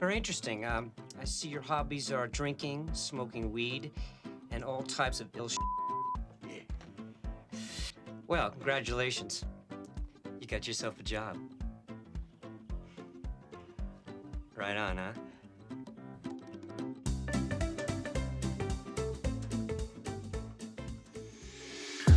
Very interesting. I see your hobbies are drinking, smoking weed, and all types of ill Well, congratulations. You got yourself a job. Right on, huh?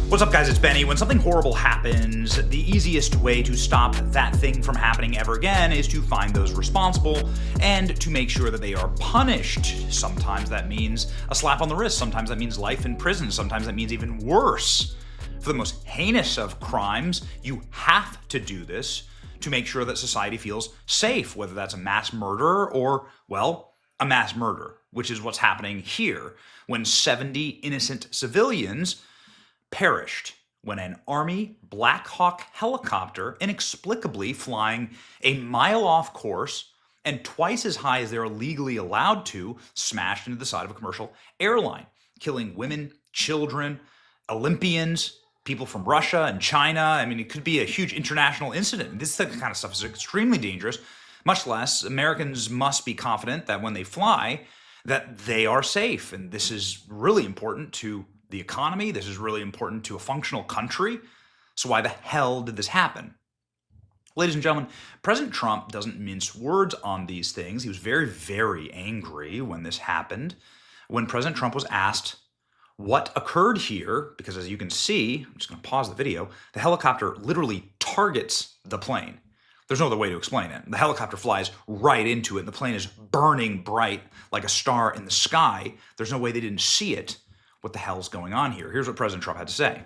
What's up, guys? It's Benny. When something horrible happens, the easiest way to stop that thing from happening ever again is to find those responsible and to make sure that they are punished. Sometimes that means a slap on the wrist. Sometimes that means life in prison. Sometimes that means even worse. For the most heinous of crimes, you have to do this to make sure that society feels safe, whether that's a mass murder or, well, a mass murder, which is what's happening here when 70 innocent civilians perished when an Army Black Hawk helicopter, inexplicably flying a mile off course and twice as high as they're legally allowed to, smashed into the side of a commercial airline, killing women, children, Olympians, people from Russia and China. I mean, it could be a huge international incident. This kind of stuff is extremely dangerous. Much less, Americans must be confident that when they fly, that they are safe. And this is really important to the economy. This is really important to a functional country. So why the hell did this happen? Ladies and gentlemen, President Trump doesn't mince words on these things. He was very, very angry when this happened. When President Trump was asked what occurred here, because as you can see, I'm just going to pause the video, the helicopter literally targets the plane. There's no other way to explain it. The helicopter flies right into it, and the plane is burning bright like a star in the sky. There's no way they didn't see it. What the hell's going on here? Here's what President Trump had to say.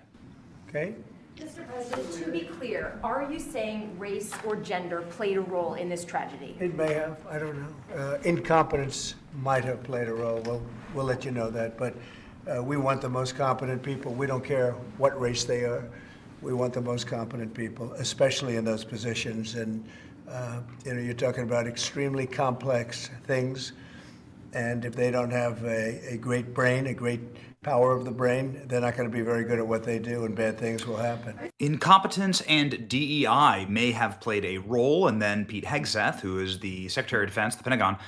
Okay. Mr. President, to be clear, are you saying race or gender played a role in this tragedy? It may have. I don't know. Incompetence might have played a role. We'll let you know that. But we want the most competent people. We don't care what race they are. We want the most competent people, especially in those positions. And you're talking about extremely complex things. And if they don't have a great brain, a great power of the brain, they're not going to be very good at what they do, and bad things will happen. Incompetence and DEI may have played a role, and then Pete Hegseth, who is the Secretary of Defense, the Pentagon,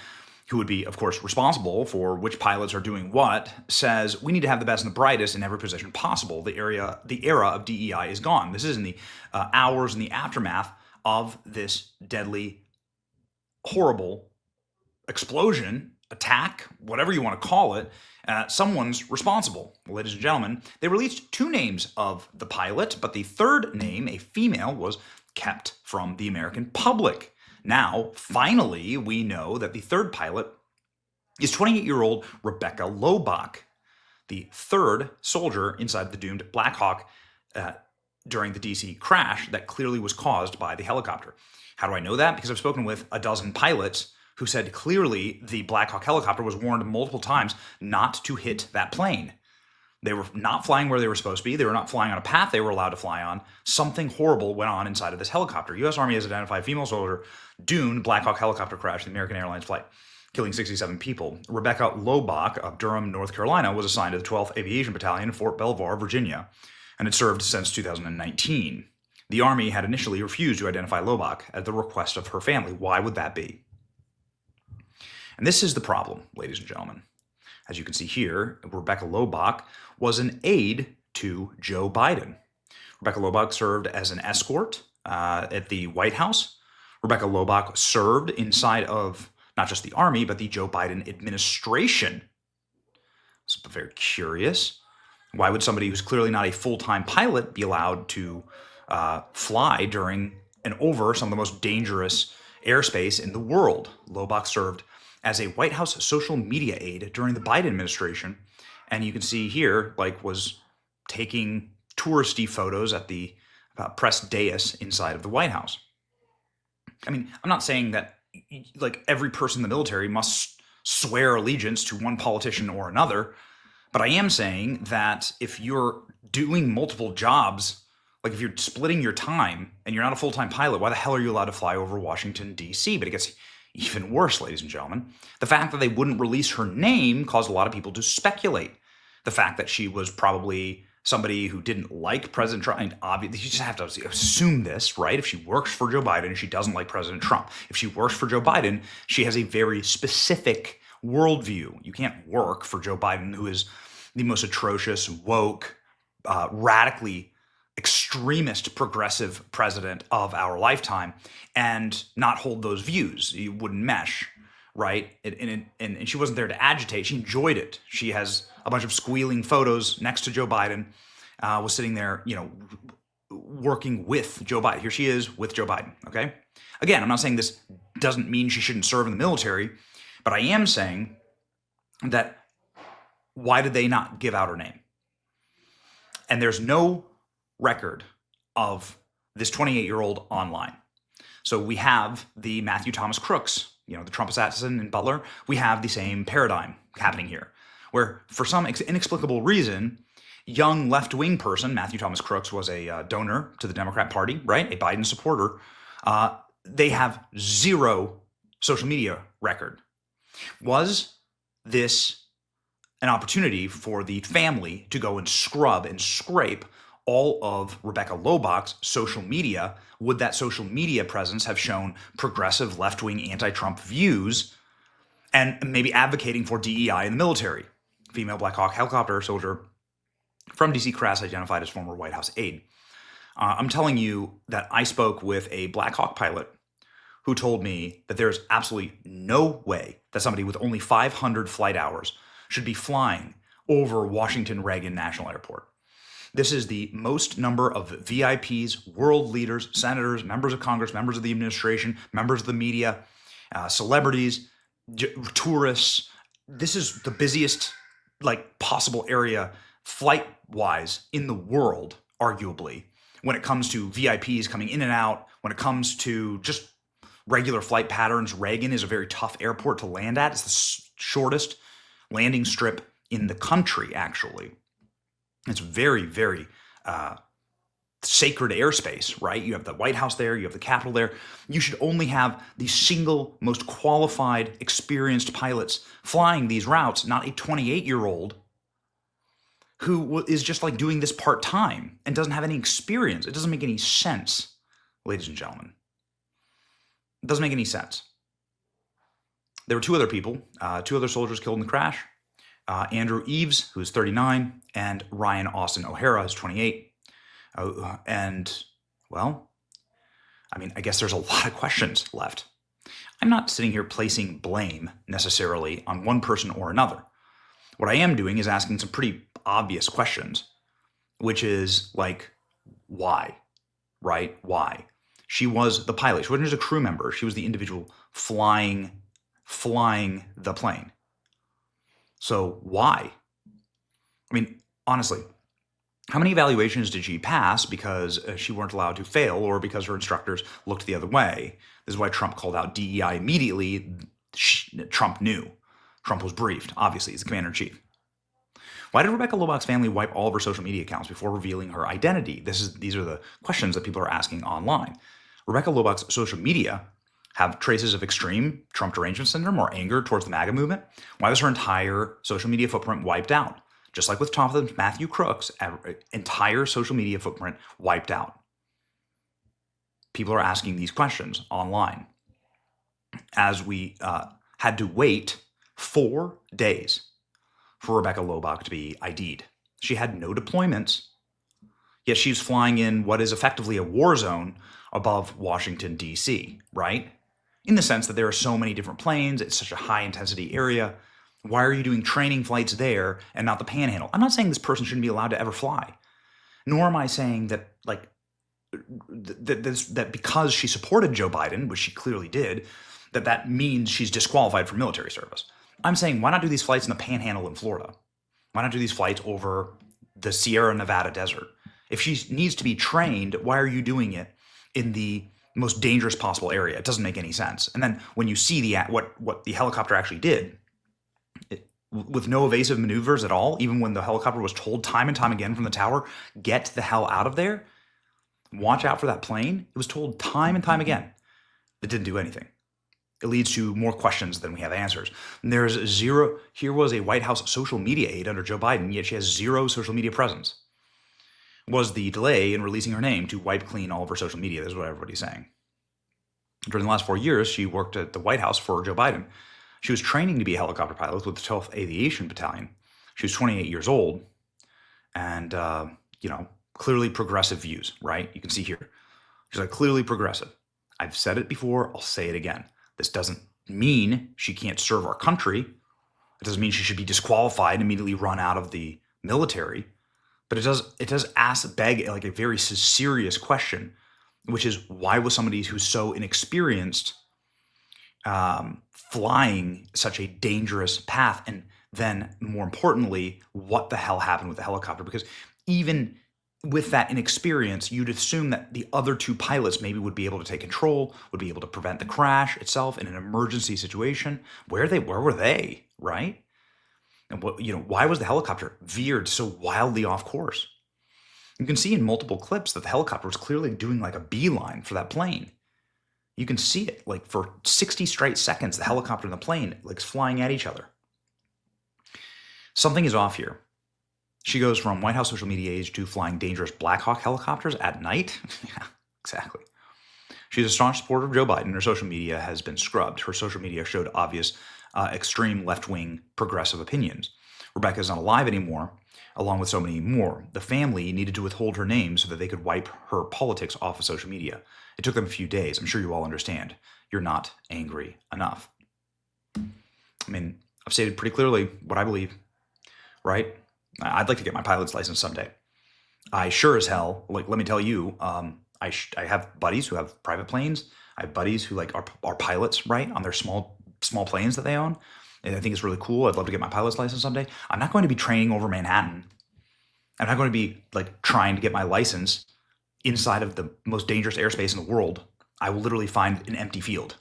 who would be, of course, responsible for which pilots are doing what, says we need to have the best and the brightest in every position possible. The era of DEI is gone. This is in the hours in the aftermath of this deadly, horrible explosion, attack, whatever you want to call it. Someone's responsible. Well, ladies and gentlemen, they released two names of the pilot, but the third name, a female, was kept from the American public. Now, finally, we know that the third pilot is 28-year-old Rebecca Lobach, the third soldier inside the doomed Black Hawk during the DC crash that clearly was caused by the helicopter. How do I know that? Because I've spoken with a dozen pilots who said clearly the Black Hawk helicopter was warned multiple times not to hit that plane. They were not flying where they were supposed to be. They were not flying on a path they were allowed to fly on. Something horrible went on inside of this helicopter. U.S. Army has identified a female soldier doomed Black Hawk helicopter crash in the American Airlines flight, killing 67 people. Rebecca Lobach of Durham, North Carolina, was assigned to the 12th Aviation Battalion in Fort Belvoir, Virginia, and had served since 2019. The Army had initially refused to identify Lobach at the request of her family. Why would that be? And this is the problem, ladies and gentlemen. As you can see here, Rebecca Lobach was an aide to Joe Biden. Rebecca Lobach served as an escort at the White House. Rebecca Lobach served inside of not just the Army, but the Joe Biden administration. It's very curious. Why would somebody who's clearly not a full-time pilot be allowed to fly during and over some of the most dangerous airspace in the world? Lobach served as a White House social media aide during the Biden administration. And you can see here, was taking touristy photos at the press dais inside of the White House. I mean, I'm not saying that every person in the military must swear allegiance to one politician or another, but I am saying that if you're doing multiple jobs, if you're splitting your time and you're not a full-time pilot, why the hell are you allowed to fly over Washington, D.C.? But it gets even worse, ladies and gentlemen. The fact that they wouldn't release her name caused a lot of people to speculate. The fact that she was probably somebody who didn't like President Trump. And obviously, you just have to assume this, right? If she works for Joe Biden, she doesn't like President Trump. If she works for Joe Biden, she has a very specific worldview. You can't work for Joe Biden, who is the most atrocious, woke, radically extremist progressive president of our lifetime, and not hold those views. You wouldn't mesh, right? And she wasn't there to agitate. She enjoyed it. She has a bunch of squealing photos next to Joe Biden, was sitting there, working with Joe Biden. Here she is with Joe Biden, okay? Again, I'm not saying this doesn't mean she shouldn't serve in the military, but I am saying that why did they not give out her name? And there's no record of this 28-year-old online. So we have the Matthew Thomas Crooks, the Trump assassin in Butler. We have the same paradigm happening here, where for some inexplicable reason, young left-wing person, Matthew Thomas Crooks was a donor to the Democrat Party, right? A Biden supporter. They have zero social media record. Was this an opportunity for the family to go and scrub and scrape all of Rebecca Loebach's social media? Would that social media presence have shown progressive left-wing anti-Trump views and maybe advocating for DEI in the military? Female Black Hawk helicopter soldier from D.C. Crass identified as former White House aide. I'm telling you that I spoke with a Black Hawk pilot who told me that there's absolutely no way that somebody with only 500 flight hours should be flying over Washington Reagan National Airport. This is the most number of VIPs, world leaders, senators, members of Congress, members of the administration, members of the media, celebrities, tourists. This is the busiest possible area flight-wise in the world, arguably, when it comes to VIPs coming in and out, when it comes to just regular flight patterns. Reagan is a very tough airport to land at. It's the shortest landing strip in the country, actually. It's very, very sacred airspace, right? You have the White House there, you have the Capitol there. You should only have the single most qualified, experienced pilots flying these routes, not a 28-year-old who is just doing this part-time and doesn't have any experience. It doesn't make any sense, ladies and gentlemen. It doesn't make any sense. There were two other people, two other soldiers killed in the crash. Andrew Eves, who is 39, and Ryan Austin O'Hara, who's 28. I guess there's a lot of questions left. I'm not sitting here placing blame necessarily on one person or another. What I am doing is asking some pretty obvious questions, which is why, right? Why? She was the pilot. She wasn't just a crew member. She was the individual flying the plane. So why? Honestly, how many evaluations did she pass because she weren't allowed to fail or because her instructors looked the other way? This is why Trump called out DEI immediately. Trump knew. Trump was briefed. Obviously, he's the commander-in-chief. Why did Rebecca Loebach's family wipe all of her social media accounts before revealing her identity? These are the questions that people are asking online. Rebecca Loebach's social media have traces of extreme Trump derangement syndrome or anger towards the MAGA movement. Why was her entire social media footprint wiped out? Just like with Thomas Matthew Crooks, entire social media footprint wiped out. People are asking these questions online. As we had to wait 4 days for Rebecca Loebach to be ID'd. She had no deployments, yet she's flying in what is effectively a war zone above Washington, D.C., right? In the sense that there are so many different planes, it's such a high-intensity area. Why are you doing training flights there and not the Panhandle? I'm not saying this person shouldn't be allowed to ever fly, nor am I saying that that because she supported Joe Biden, which she clearly did, that means she's disqualified from military service. I'm saying, why not do these flights in the Panhandle in Florida? Why not do these flights over the Sierra Nevada desert? If she needs to be trained, why are you doing it in the most dangerous possible area? It doesn't make any sense. And then when you see what the helicopter actually did, with no evasive maneuvers at all, even when the helicopter was told time and time again from the tower, get the hell out of there, watch out for that plane, it was told time and time again. It didn't do anything. It leads to more questions than we have answers. And there's zero. Here was a White House social media aide under Joe Biden, yet she has zero social media presence. was the delay in releasing her name to wipe clean all of her social media. That's what everybody's saying. During the last 4 years, she worked at the White House for Joe Biden. She was training to be a helicopter pilot with the 12th Aviation Battalion. She was 28 years old and, clearly progressive views, right? You can see here. She's like, clearly progressive. I've said it before. I'll say it again. This doesn't mean she can't serve our country. It doesn't mean she should be disqualified and immediately run out of the military. But it does beg like a very serious question, which is, why was somebody who's so inexperienced flying such a dangerous path? And then, more importantly, what the hell happened with the helicopter? Because even with that inexperience, you'd assume that the other two pilots maybe would be able to take control, would be able to prevent the crash itself in an emergency situation. Where were they, right? And why was the helicopter veered so wildly off course? You can see in multiple clips that the helicopter was clearly doing like a beeline for that plane. You can see it like for 60 straight seconds, the helicopter and the plane like flying at each other. Something is off here. She goes from White House social media age to flying dangerous Black Hawk helicopters at night. Yeah, exactly. She's a staunch supporter of Joe Biden. Her social media has been scrubbed. Her social media showed obvious extreme left-wing progressive opinions. Rebecca's not alive anymore, along with so many more. The family needed to withhold her name so that they could wipe her politics off of social media. It took them a few days. I'm sure you all understand. You're not angry enough. I mean, I've stated pretty clearly what I believe, right? I'd like to get my pilot's license someday. I sure as hell, like, let me tell you, I have buddies who have private planes. I have buddies who like are pilots, right, on their small planes that they own. And I think it's really cool. I'd love to get my pilot's license someday. I'm not going to be training over Manhattan. I'm not going to be like trying to get my license inside of the most dangerous airspace in the world. I will literally find an empty field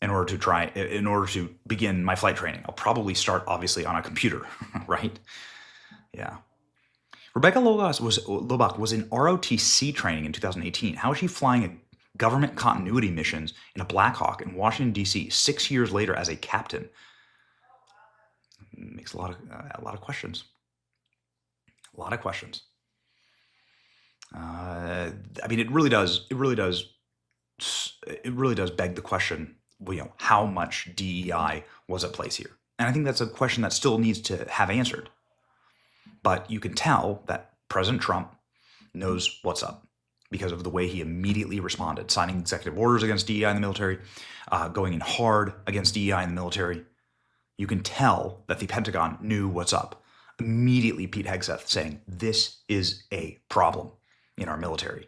in order to begin my flight training. I'll probably start obviously on a computer, right? Yeah. Rebecca Loebach was in ROTC training in 2018. How is she flying government continuity missions in a Black Hawk in Washington, D.C. 6 years later as a captain? Makes a lot of questions. A lot of questions. I mean, it really does beg the question, how much DEI was at place here? And I think that's a question that still needs to have answered. But you can tell that President Trump knows what's up because of the way he immediately responded, signing executive orders against DEI in the military, going in hard against DEI in the military. You can tell that the Pentagon knew what's up. Immediately, Pete Hegseth saying, this is a problem in our military.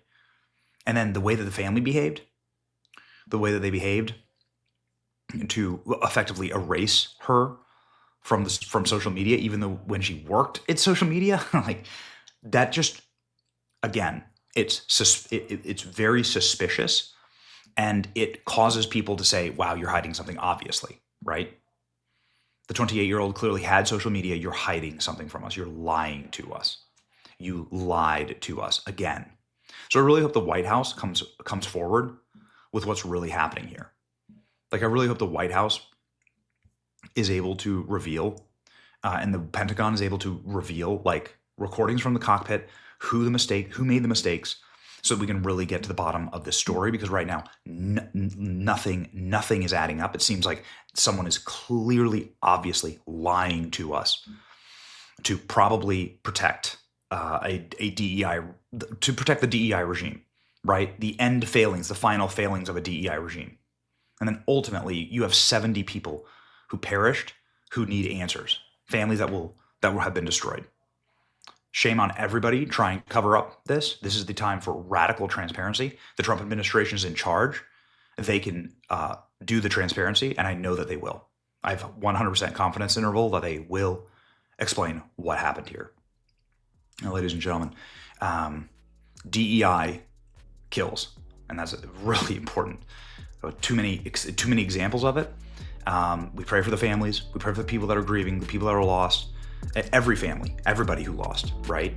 And then the way that the family behaved, to effectively erase her from social media, even though when she worked at social media, like that just, again, it's very suspicious, and it causes people to say, wow, you're hiding something, obviously, right? The 28-year-old clearly had social media. You're hiding something from us. You're lying to us. You lied to us again. So I really hope the White House comes forward with what's really happening here. Like, I really hope the White House is able to reveal, and the Pentagon is able to reveal, like, recordings from the cockpit, who made the mistakes, so that we can really get to the bottom of this story. Because right now, nothing is adding up. It seems like someone is clearly, obviously lying to us to probably protect a DEI, to protect the DEI regime, right? The final failings of a DEI regime. And then ultimately, you have 70 people who perished, who need answers, families that will have been destroyed. Shame on everybody trying to cover up this. This is the time for radical transparency. The Trump administration is in charge. They can do the transparency, and I know that they will. I have 100% confidence interval that they will explain what happened here. Now, ladies and gentlemen, DEI kills, and that's really important. Too many examples of it. We pray for the families. We pray for the people that are grieving, the people that are lost. Every family, everybody who lost, right?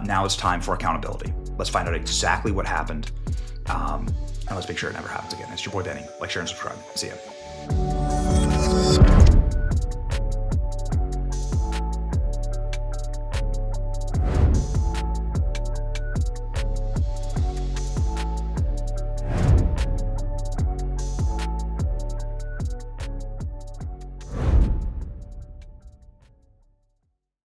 Now it's time for accountability. Let's find out exactly what happened, and let's make sure it never happens again. It's your boy Benny. Like, share, and subscribe. See ya.